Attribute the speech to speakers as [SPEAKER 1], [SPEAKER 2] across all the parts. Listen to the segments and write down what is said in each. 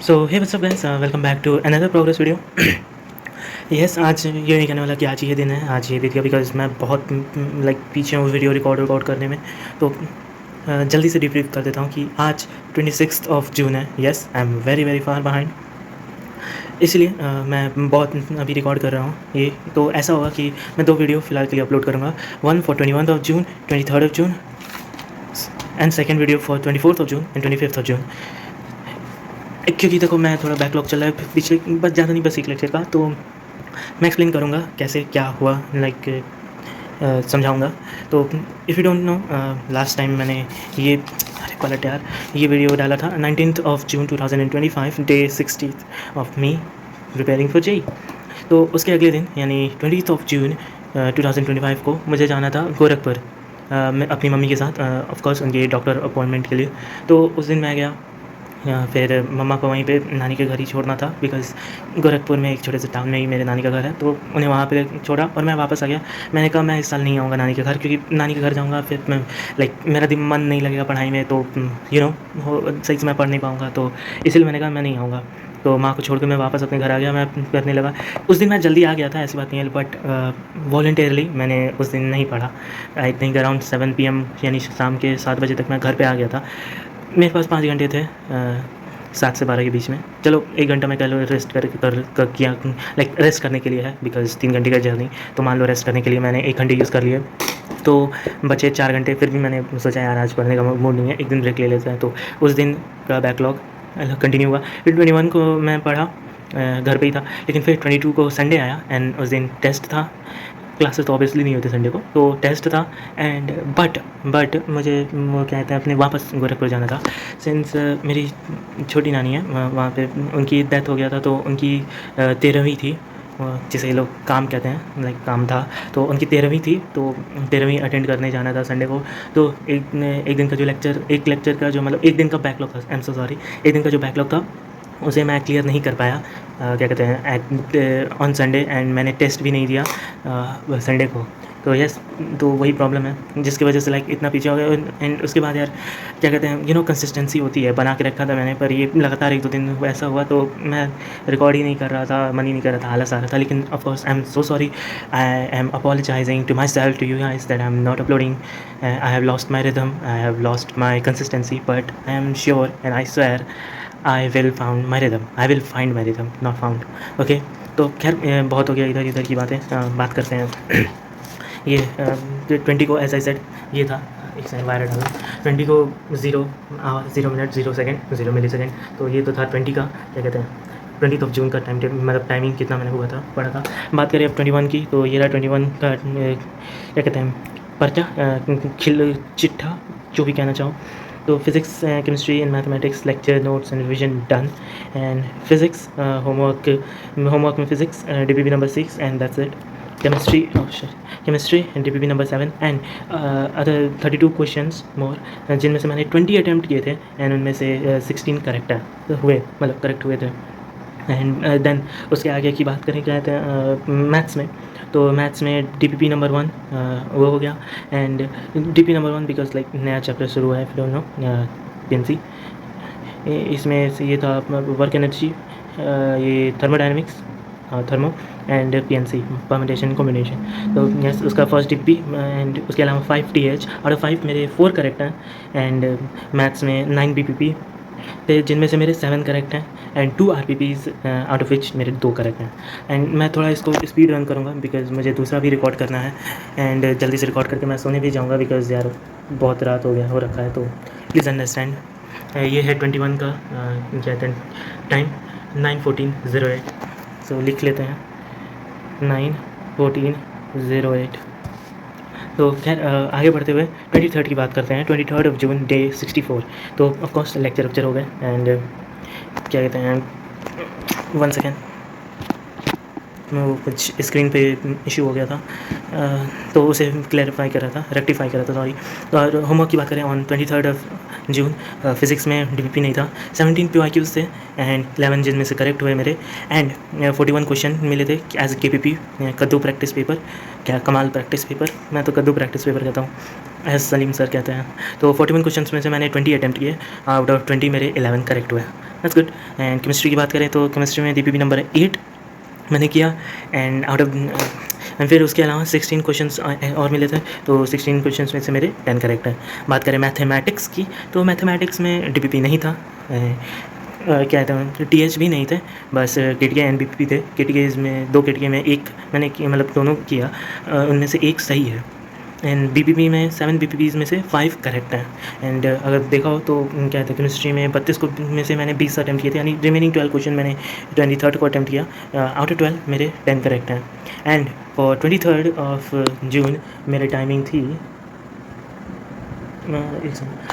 [SPEAKER 1] So hey what's up guys, welcome back to another progress video. Yes, आज ये नहीं कहने वाला कि आज ये दिन है, आज ये बीत गया, बिकॉज मैं बहुत पीछे हूँ वीडियो रिकॉर्ड करने में। तो जल्दी से डिब्रीफ कर देता हूँ कि आज 26 ऑफ जून है। Yes, I am very very far behind, इसलिए मैं बहुत अभी रिकॉर्ड कर रहा हूँ। ये तो ऐसा होगा कि मैं 2 वीडियो फ़िलहाल के लिए अपलोड करूँगा, one for 21 of June, 23 of June, and second video for 24 of June and 25 of June. क्योंकि देखो, मैं थोड़ा बैकलॉग चल रहा है पिछले, बस ज़्यादा नहीं, बस एक लेक्चर का, तो मैं एक्सप्लेन करूँगा कैसे क्या हुआ, समझाऊँगा। तो if you don't know, last time मैंने ये अरे पलट यार ये वीडियो डाला था 19th of June 2025, day 60th of me preparing for JEE. तो उसके अगले दिन यानी 20th ऑफ जून 2025 को मुझे जाना था गोरखपुर, मैं अपनी मम्मी के साथ, ऑफ कोर्स उनके डॉक्टर अपॉइंटमेंट के लिए। तो उस दिन मैं गया, फिर मम्मा को वहीं पे नानी के घर ही छोड़ना था, बिकॉज़ गोरखपुर में एक छोटे से टाउन में ही मेरे नानी का घर है। तो उन्हें वहाँ पे छोड़ा और मैं वापस आ गया। मैंने कहा मैं इस साल नहीं आऊँगा नानी के घर, क्योंकि नानी के घर जाऊँगा फिर मैं मेरा मन नहीं लगेगा पढ़ाई में, तो सही से मैं पढ़ नहीं पाऊँगा। तो इसलिए मैंने कहा मैं नहीं आऊँगा। तो माँ को छोड़ के मैं वापस अपने घर आ गया, मैं पढ़ने लगा। उस दिन मैं जल्दी आ गया था, ऐसी बात नहीं है, बट वॉलंटियरली मैंने उस दिन नहीं पढ़ा। आई थिंक अराउंड 7 PM यानी शाम के 7 बजे तक मैं घर पे आ गया था। मेरे पास 5 घंटे थे, 7 से 12 के बीच में। चलो 1 घंटा मैं कह लो रेस्ट किया, रेस्ट करने के लिए है, बिकॉज़ 3 घंटे का जर्नी, तो मान लो रेस्ट करने के लिए मैंने 1 घंटे यूज़ कर लिए। तो बचे 4 घंटे, फिर भी मैंने सोचा यार आज पढ़ने का मूड नहीं है, एक दिन ब्रेक ले लेते हैं। तो उस दिन का बैकलॉग कंटिन्यू हुआ। फिर 21 को मैं पढ़ा, घर पे ही था, लेकिन फिर 22 को संडे आया एंड उस दिन टेस्ट था। क्लासेस तो ऑब्वियसली नहीं होते संडे को, तो टेस्ट था। एंड बट मुझे वो क्या कहते हैं, अपने वापस गोरखपुर जाना था। सिंस मेरी छोटी नानी है, वहाँ पे उनकी डेथ हो गया था, तो उनकी 13वीं थी, जिसे ये लोग काम कहते हैं, काम था। तो उनकी 13वीं थी, तो 13वीं अटेंड करने जाना था संडे को। तो एक दिन का जो एक लेक्चर का जो एक दिन का बैकलॉग था, आई एम सो सॉरी, एक दिन का जो बैकलॉग था उसे मैं क्लियर नहीं कर पाया, क्या कहते हैं, ऑन संडे, एंड मैंने टेस्ट भी नहीं दिया संडे को। तो यस, तो वही प्रॉब्लम है जिसकी वजह से इतना पीछे हो गया। एंड उसके बाद यार क्या कहते हैं, कंसिस्टेंसी होती है, बना के रखा था मैंने, पर ये लगातार 1-2 दिन ऐसा हुआ, तो मैं रिकॉर्ड ही नहीं कर रहा था, मन ही नहीं कर रहा था, आलस आ रहा था। लेकिन of course I am so sorry, I am apologising to myself, to you guys, that I am not uploading. I have lost my rhythm, I have lost my consistency, but I am sure and I swear I will find my rhythm. I will find my rhythm, not found. Okay, तो खैर बहुत हो गया इधर उधर की बातें, बात करते हैं। ये 20 को, एज आई सेड, ये था, एक सेकंड वायरल डाला, 20 को 0 hour 0 minute 0 second 0 millisecond, तो ये तो था 20 का, क्या कहते हैं, 20 ऑफ जून का टाइमिंग कितना मैंने हुआ था, पढ़ा था। बात करें अब 21 की, तो ये रहा 21 का, क्या कहते हैं, पर्चा, चिट्ठा, जो भी कहना चाहो। तो physics, chemistry and mathematics lecture notes and revision done. And physics homework में physics DPP number 6 and that's it. Chemistry DPP number 7 and other 32 questions more, जिनमें से मैंने 20 अटैम्प्ट किए थे, एंड उनमें से 16 करेक्ट करेक्ट हुए थे। एंड देन उसके आगे की बात करें, क्या कहते हैं, मैथ्स में, तो मैथ्स में DPP नंबर 1 वो हो गया। एंड DP नंबर 1 बिकॉज नया चैप्टर शुरू हुआ है, फिर डोंट नो, PNC, इसमें से ये था वर्क एनर्जी, ये thermodynamics, thermo, and PNC permutation combination. तो यस, उसका फर्स्ट DP, एंड उसके अलावा 5 TH आउट ऑफ 5 मेरे 4 करेक्ट हैं। एंड मैथ्स में 9 BPP थे, जिनमें से मेरे 7 करेक्ट हैं, and 2 RPPs out of which मेरे 2 करेक्ट हैं। एंड मैं थोड़ा इसको स्पीड रन करूँगा, बिकॉज़ मुझे दूसरा भी रिकॉर्ड करना है, एंड जल्दी से रिकॉर्ड करके मैं सोने भी जाऊँगा, बिकॉज़ यार बहुत रात हो रखा है, तो प्लीज़ अंडरस्टैंड। ये है 21 का, क्या कहते हैं, टाइम 9:14:08, सो लिख लेते हैं 9:14:08। तो खैर आगे बढ़ते हुए 23rd की बात करते हैं, 23rd ऑफ जून, डे 64। तो ऑफकोर्स लेक्चर हो गए, एंड क्या कहते हैं, 1 सेकेंड, वो कुछ स्क्रीन पे इशू हो गया था, तो उसे क्लैरिफाई कर रहा था, रेक्टिफाई कर रहा था, सॉरी। तो और होमवर्क की बात करें, on 23rd of June, physics में DPP नहीं था, 17 PYQs थे, एंड 11 जिनमें से करेक्ट हुए मेरे, एंड 41 क्वेश्चन मिले थे एज KPP, कद्दू प्रैक्टिस पेपर, क्या कमाल प्रैक्टिस पेपर, मैं तो कद्दू प्रैक्टिस पेपर कहता हूँ, एज सलीम सर कहते हैं। तो 41 क्वेश्चन में से मैंने 20 अटैम्प्ट किए, आउट ऑफ 20 मेरे 11 करेक्ट हुए। That's good. एंड केमिस्ट्री की बात करें तो केमिस्ट्री में DPP नंबर 8 मैंने किया। एंड आउट ऑफ एंड फिर उसके अलावा 16 क्वेश्चंस और मिले थे, तो 16 क्वेश्चंस में से मेरे 10 करेक्ट हैं। बात करें मैथमेटिक्स की, तो मैथमेटिक्स में DPP नहीं था, क्या था, TH भी नहीं थे, बस KTK एंड BPP थे। KTK में 2 KTK में एक मैंने मतलब दोनों किया, उनमें से एक सही है। एंड BPP में 7 BPPs में से 5 करेक्ट हैं। एंड अगर देखा हो तो क्या था, केमिस्ट्री में 32 को में से मैंने 20 अटैम्प्ट किए थे, यानी रिमेनिंग 12 क्वेश्चन मैंने 23rd को अटैम्प्ट किया। आउट ऑफ 12 मेरे 10 करेक्ट हैं। And for 23rd of June मेरी टाइमिंग थी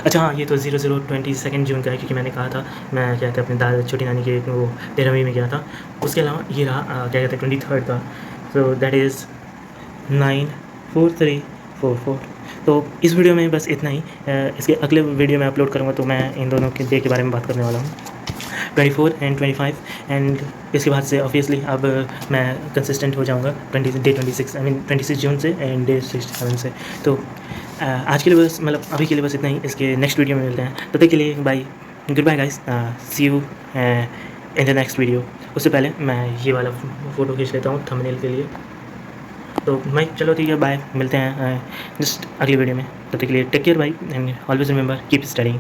[SPEAKER 1] अच्छा हाँ, ये तो 22 जून का है, क्योंकि मैंने कहा था मैं क्या कहते हैं अपने दादा छोटी नानी के वो 13वीं में गया था। उसके अलावा ये रहा क्या कहते हैं 23rd का, सो दैट इज़ 9:43:44। तो इस वीडियो में बस इतना ही। इसके अगले वीडियो में अपलोड करूँगा तो मैं इन दोनों के डे के बारे में बात करने वाला हूँ, 24 एंड 25। एंड इसके बाद से ऑब्वियसली अब मैं कंसिस्टेंट हो जाऊँगा डे 26 आई मीन 26 जून से एंड डे 67 से। तो आज के लिए बस मतलब अभी के लिए बस इतना ही। इसके नेक्स्ट वीडियो में मिलते हैं, तब तक के लिए bye, goodbye guys, see you in the next video. उससे पहले मैं ये वाला फ़ोटो खींच लेता हूँ थंबनेल के लिए। तो मैं चलो ठीक है, बाय, मिलते हैं जस्ट अगली वीडियो में। तब तक के लिए take care bye, and always remember keep studying.